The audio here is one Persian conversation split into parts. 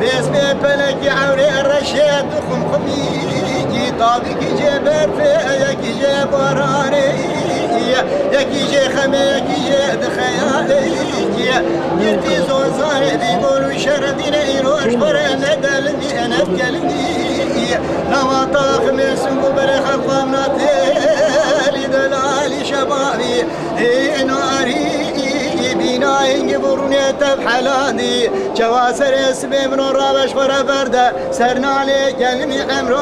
باسم فلك عوري الرشاد خمخمي طابق جبر في يكي جبراني يكي جي خمي يكي جي خيالي يرتي زوزاني بيقولوا شردين يروش برنا دلني انا بكلمي لما طاخ من سنقو برخ الضمناتي لدلالي شبابي ناري بینای برونه تب حلادی جواسر اسم من رابش فرا برده سرنالی گلمی امرو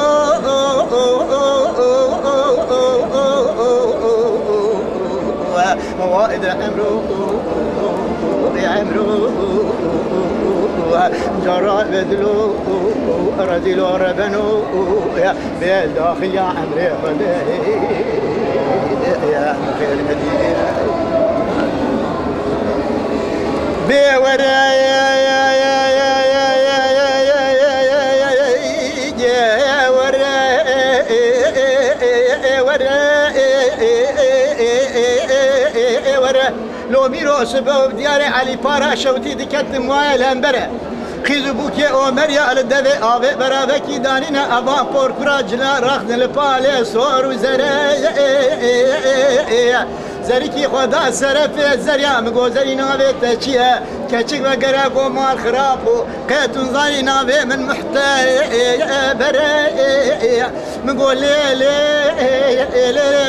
موائد امرو جرى بدلو رجل ربنو بالداخل يا عمري يا خير مدينه لو میرو سبب دیار علی پارا شوتی دکت موای لنبره خیزو بوکی عمر یا الدوی آوه براوه کی دانینا اوان پورکرا جلا رخت لپاله سور و زره زريكي خدا سرف زريا مگوزري ناوي تچيه كچك وگرا گو مال خرابو قيتون زاري ناوي من محتبر مگول لي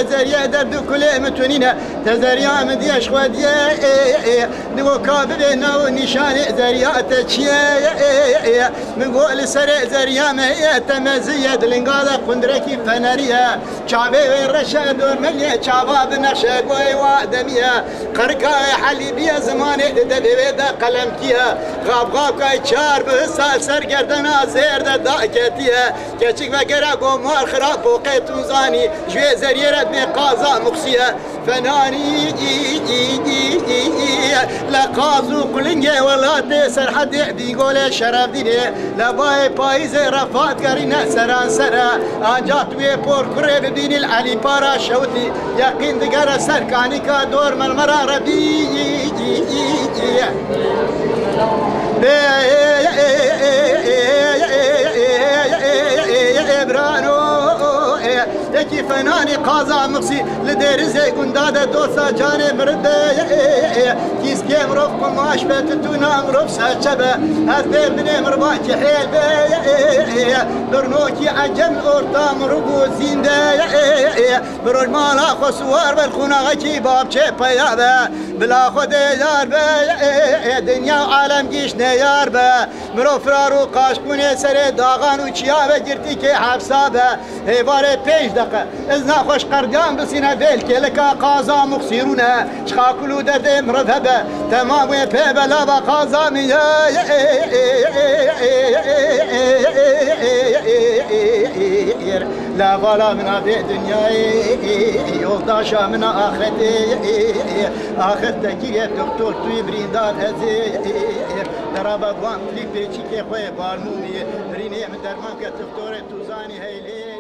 زريا درد كل متونينا تزريا مديش خديه دو كابل ناو نشان زريا تچيه مگول سر زريا ما تمزيه دلنگاده قندركي فنريه چاوي رشا دور ملي چاوا بنخشه وادميها قرقاي حليبيا زماني دبيدا قلمكيها غاب كاي چار بسال سرگردنا زير داكتيها كچك وگرا گومار خراب وقيتون زاني جوي زريره بقازا مقصيه فناني لا قازو قلنجي ولا تسر حد بيقول شرف ديني لا باي بايز رفات قرينا سران سرا اجات وي بور كريب بين العلي بارا شوتي يقين دقر سركاني كا دور من مرار بي يكي فناني قازا مقصي لدير زي قندادة دوسا جاني مرده كيس كيم رف قماش بتتونا مرف ساتشبه هذبه بني مرباكي حيل برنوكي عجم ارتا مربو زينده برول مالا خسوار بالخونا غيكي باب شيبا يابا بلا خود يار به دنيا عالم گیش نیار به مرو فرارو قاشقونه سر داغان و چیابه گرتی که حبسابه هیواره 5 دقیقه از نخوش قردیان بسینه بیل که لکا قازا مخصیرونه شخاکلو درده مرفبه تمام و پی بلا با قازا میه لا غلا من هذه الدنيا يوضاشا من آخرتي آخرتك يا دكتور توي بريندان هذي درابا بوان كليبي تشيكي خوي بالمومي بريني من درمان كدكتور توزاني هيلي